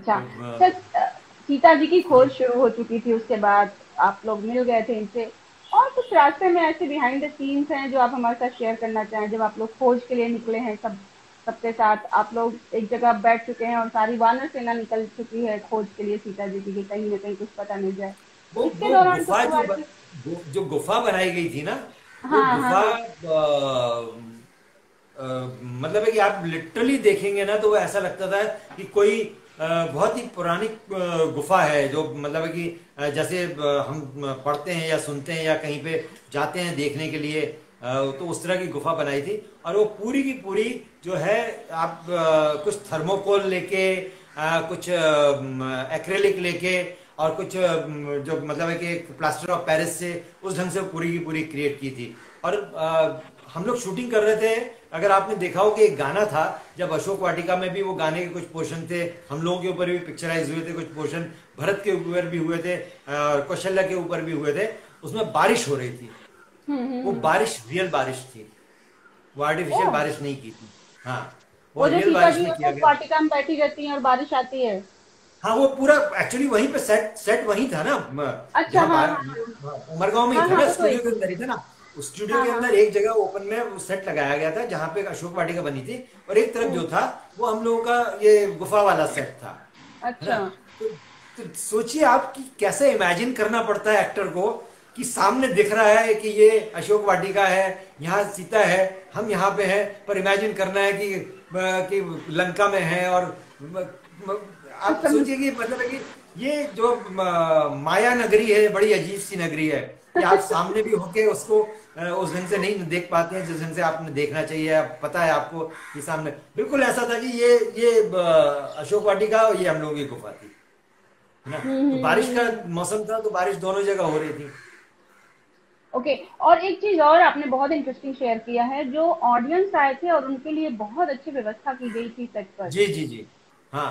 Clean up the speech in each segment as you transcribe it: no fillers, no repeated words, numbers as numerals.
अच्छा तो सर, सीता जी की खोज शुरू हो चुकी थी, उसके बाद आप लोग मिल गए थे इनसे, और कुछ रास्ते में ऐसे बिहाइंड द सीन्स हैं जो आप हमारे साथ शेयर करना चाहें? जब आप लोग खोज के लिए निकले हैं, सबके साथ आप लोग एक जगह बैठ चुके हैं और सारी वानर सेना निकल चुकी है खोज के लिए सीता जी की, कि कहीं ना कहीं कुछ पता मिल जाए, इसके वो दौरान कुछ गुफा हुआ कि? जो गुफा बनाई गई थी ना, वो हाँ हाँ गुफा हाँ। मतलब है कि आप लिटरली देखेंगे ना तो वो ऐसा लगता था कि कोई बहुत ही पुरानी गुफा है, जो मतलब है कि जैसे हम पढ़ते हैं या सुनते हैं या कहीं पे जाते हैं देखने के लिए, तो उस तरह की गुफा बनाई थी। और वो पूरी की पूरी जो है, आप कुछ थर्मोकोल लेके, कुछ एक्रेलिक लेके, और कुछ जो मतलब है कि प्लास्टर ऑफ पेरिस से उस ढंग से पूरी की पूरी क्रिएट की थी। और हम लोग शूटिंग कर रहे थे। अगर आपने देखा हो कि एक गाना था, जब अशोक वाटिका में भी वो गाने के कुछ पोर्शन थे, हम लोगों के ऊपर भी पिक्चराइज हुए थे कुछ पोर्शन, भरत के ऊपर भी हुए थे, कौशल्या के ऊपर भी हुए थे। उसमें बारिश हो रही थी। वो हम्म। बारिश रियल बारिश थी, वो ओ, आर्टिफिशियल बारिश नहीं की थी। हाँ, वो वो जो रियल सीता बारिश जी में किया अशोक गया। वाटिका में बैठी रहती हैं और बारिश आती है? हाँ, वो पूरा एक्चुअली वहीं पे सेट सेट वहीं था ना, अच्छा, जहाँ हाँ हाँ उमरगांव में ही हाँ था हाँ, ना, वो तो स्टूडियो एक के ही। अंदर ही था ना। उस स्टूडियो हाँ के हाँ अंदर हाँ। एक जगह ओपन में वो सेट लगाया गया था जहाँ पे अशोक वाटिका बनी थी, और एक तरफ जो हम्म, था वो हम लोगों का ये गुफा वाला सेट था, है ना। अच्छा। तो, तो सोचिए आप कि कैसे इमेजिन करना पड़ता है एक्टर को, कि सामने दिख रहा है कि ये अशोक वाटिका है, यहाँ सीता है, हम यहाँ पे हैं, पर इमेजिन करना है कि लंका में है। और आप समझ। सोचिए कि मतलब है कि ये जो माया नगरी है, बड़ी अजीब सी नगरी है, कि आप सामने भी होके उसको उस ढंग से नहीं देख पाते हैं जिस ढंग से आपने देखना चाहिए। पता है आपको कि सामने बिल्कुल ऐसा था कि ये अशोक वाटिका और ये हम लोगों की गुफा थी, है ना। तो बारिश का हम्म। मौसम था, तो बारिश दोनों जगह हो रही थी। ओके, और एक चीज और आपने बहुत इंटरेस्टिंग शेयर किया है, जो ऑडियंस आए थे और उनके लिए बहुत अच्छी व्यवस्था की गई थी सेट पर। जी जी जी। हाँ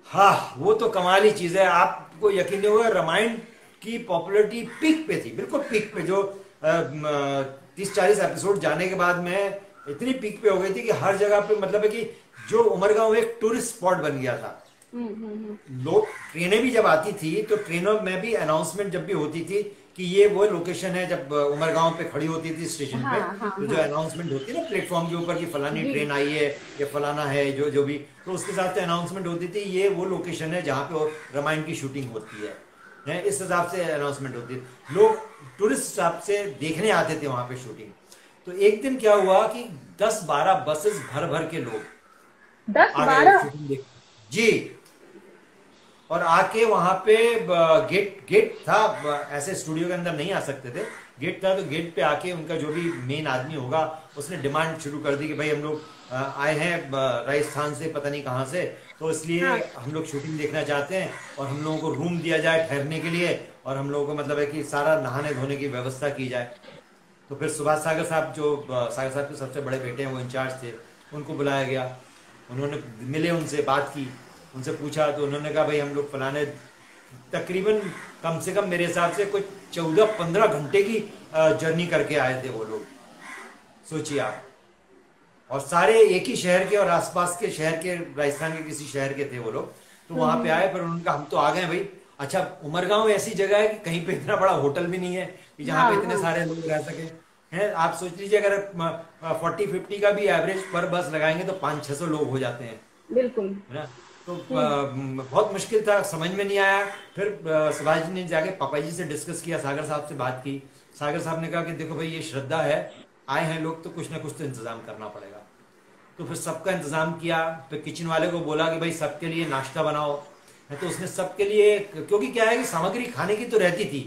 हाँ, वो तो कमाल ही चीज है। आपको यकीन नहीं होगा, रामायण की पॉपुलैरिटी पीक पे थी, बिल्कुल पीक पे, जो 30-40 एपिसोड जाने के बाद में इतनी पीक पे हो गई थी कि हर जगह पे मतलब है कि जो उमरगांव एक टूरिस्ट स्पॉट बन गया था। हम्म। लोग, ट्रेनें भी जब आती थी तो ट्रेनों में भी अनाउंसमेंट जब भी होती थी कि ये वो लोकेशन है, जब उमरगांव पे खड़ी होती थी स्टेशन पे, हाँ हाँ तो जो हाँ। अनाउंसमेंट होती है ना प्लेटफॉर्म के ऊपर कि फलानी जी। ट्रेन आई है, या फलाना है, जो जो भी, तो उसके साथ से अनाउंसमेंट होती थी, ये वो लोकेशन है जहाँ पे रामायण की शूटिंग होती है, इस हिसाब से अनाउंसमेंट होती है। लोग टूरिस्ट हिसाब से देखने आते थे वहां पे शूटिंग। तो एक दिन क्या हुआ कि 10-12 बसेस भर भर के लोग दस आ गए बारह शूटिंग देख। जी। और आके वहां पे गेट गेट था, ऐसे स्टूडियो के अंदर नहीं आ सकते थे, गेट था, तो गेट पे आके उनका जो भी मेन आदमी होगा, उसने डिमांड शुरू कर दी कि भाई हम लोग आए हैं राजस्थान से, पता नहीं कहाँ से, तो इसलिए हाँ। हम लोग शूटिंग देखना चाहते हैं, और हम लोगों को रूम दिया जाए ठहरने के लिए, और हम लोगों को मतलब है कि सारा नहाने धोने की व्यवस्था की जाए। तो फिर सुभाष सागर साहब, जो सागर साहब के सबसे बड़े बेटे हैं, वो इंचार्ज थे, उनको बुलाया गया। उन्होंने मिले, उनसे बात की, उनसे पूछा, तो उन्होंने कहा भाई हम लोग फलाने, तकरीबन कम से कम मेरे हिसाब से कुछ 14-15 घंटे की जर्नी करके आए थे वो लोग, सोचिए आप। और सारे एक ही शहर के और आसपास के शहर के, राजस्थान के किसी शहर के थे वो लोग। तो वहां पे हम्म। आए, पर उन्होंने कहा हम तो आ गए भाई। अच्छा, उमरगांव ऐसी जगह है कि कहीं पे इतना बड़ा होटल भी नहीं है कि जहाँ हाँ पे इतने हाँ। सारे लोग रह सके, हैं। आप सोच लीजिए, अगर 40-50 का भी एवरेज पर बस लगाएंगे तो 500-600 लोग हो जाते हैं, बिल्कुल। है ना। तो हम्म। बहुत मुश्किल था, समझ में नहीं आया। फिर सुभाष जी ने जाके पापा जी से डिस्कस किया, सागर साहब से बात की। सागर साहब ने कहा कि देखो भाई, ये श्रद्धा है, आए हैं लोग तो कुछ ना कुछ तो इंतजाम करना पड़ेगा। तो फिर सबका इंतजाम किया। फिर किचन वाले को बोला कि भाई सबके लिए नाश्ता बनाओ, है। तो उसने सबके लिए, क्योंकि क्या है कि सामग्री खाने की तो रहती थी,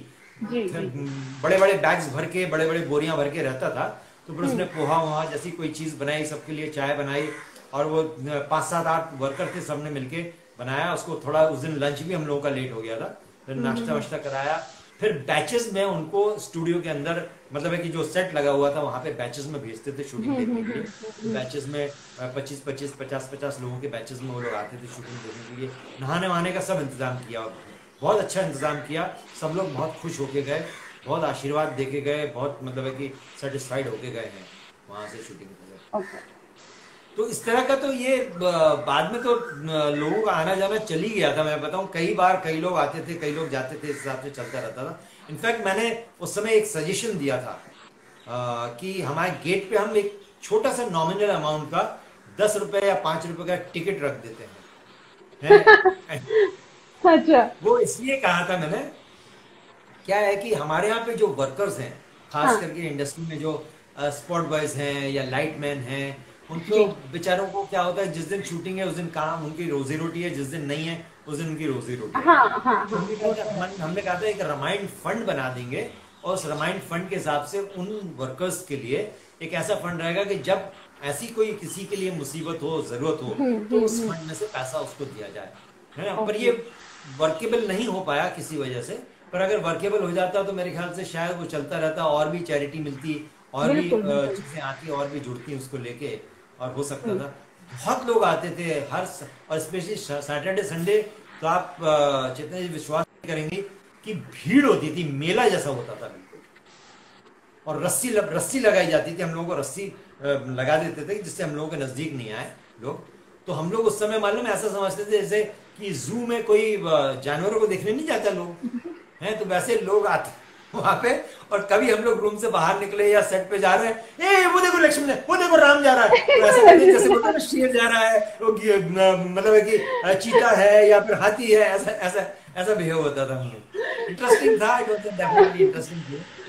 जी फिर जी जी। बड़े बड़े बैग्स भर के, बड़े बड़े बोरियां भर के रहता था। तो फिर उसने हम्म पोहा वहा जैसी कोई चीज बनाई, सबके लिए चाय बनाई। और वो 5-7-8 वर्कर थे, सबने मिलके बनाया उसको। थोड़ा उस दिन लंच भी हम लोगों का लेट हो गया था। फिर नाश्ता हम्म। वाश्ता कराया। फिर बैचेस में उनको स्टूडियो के अंदर, मतलब है कि जो सेट लगा हुआ था वहां पे बैचेस में भेजते थे शूटिंग देखने के लिए। तो बैचेस में 25-25, 50-50 लोगों के बैचेस में वो लोग आते थे शूटिंग देखने के लिए। नहाने वहाने का सब इंतजाम किया, और बहुत अच्छा इंतजाम किया। सब लोग बहुत खुश होके गए, बहुत आशीर्वाद देके गए, बहुत मतलब है कि सेटिस्फाइड होके गए हैं वहां से शूटिंग के लिए। ओके। तो इस तरह का तो ये बाद में तो लोगों का आना जाना चल ही गया था। मैं बताऊं, कई बार कई लोग आते थे, कई लोग जाते थे, इस हिसाब से चलता रहता था। इनफैक्ट मैंने उस समय एक सजेशन दिया था कि हमारे गेट पे हम एक छोटा सा नॉमिनल अमाउंट का 10 रुपए या 5 रुपए का टिकट रख देते हैं। अच्छा। वो इसलिए कहा था मैंने, क्या है कि हमारे यहाँ पे जो वर्कर्स हैं, खास हाँ करके इंडस्ट्री में जो स्पॉट बॉयज हैं या लाइट मैन हैं, उनको जी। बेचारों को क्या होता है, जिस दिन शूटिंग है उस दिन काम, उनकी रोजी रोटी है, जिस दिन नहीं है उस दिन उनकी रोजी रोटी है। हाँ हाँ तो हाँ, वो तो है। हमने कहा था एक रामायण फंड बना देंगे, और उस रामायण फंड के हिसाब से उन वर्कर्स के लिए एक ऐसा फंड रहेगा कि जब ऐसी कोई किसी के लिए मुसीबत हो, जरूरत हो, तो उस हम्म। फंड में से पैसा उसको दिया जाए, है ना। पर ओके। ये वर्केबल नहीं हो पाया किसी वजह से। पर अगर वर्केबल हो जाता तो मेरे ख्याल से शायद वो चलता रहता, और भी चैरिटी मिलती, और भी बिल्कुल बिल्कुल। चीजें आती, और भी जुड़ती उसको लेके, और हो सकता हम्म। था। बहुत लोग आते थे और स्पेशली सैटरडे संडे, तो आप चेतना जी विश्वास नहीं करेंगी कि भीड़ होती थी, मेला जैसा होता था बिल्कुल। और रस्सी लगाई जाती थी, हम लोगों को रस्सी लगा देते थे जिससे हम लोगों के नजदीक नहीं आए लोग। तो हम लोग उस समय मालूम है ऐसा समझते थे जैसे कि जू में कोई जानवरों को देखने नहीं जाता लोग हैं, तो वैसे लोग आते वहां पे। और कभी हम लोग रूम से बाहर निकले या सेट पे जा रहे हैं, ए वो देखो लक्ष्मण है, वो देखो राम जा रहा है, तो ऐसा करते हैं जैसे बोलते हैं ना शेर जा रहा है, वो मतलब है कि चीता है या फिर हाथी है, ऐसा ऐसा ऐसा बिहेव होता था हम लोग। इंटरेस्टिंग था, इट वाज डेफिनेटली इंटरेस्टिंग।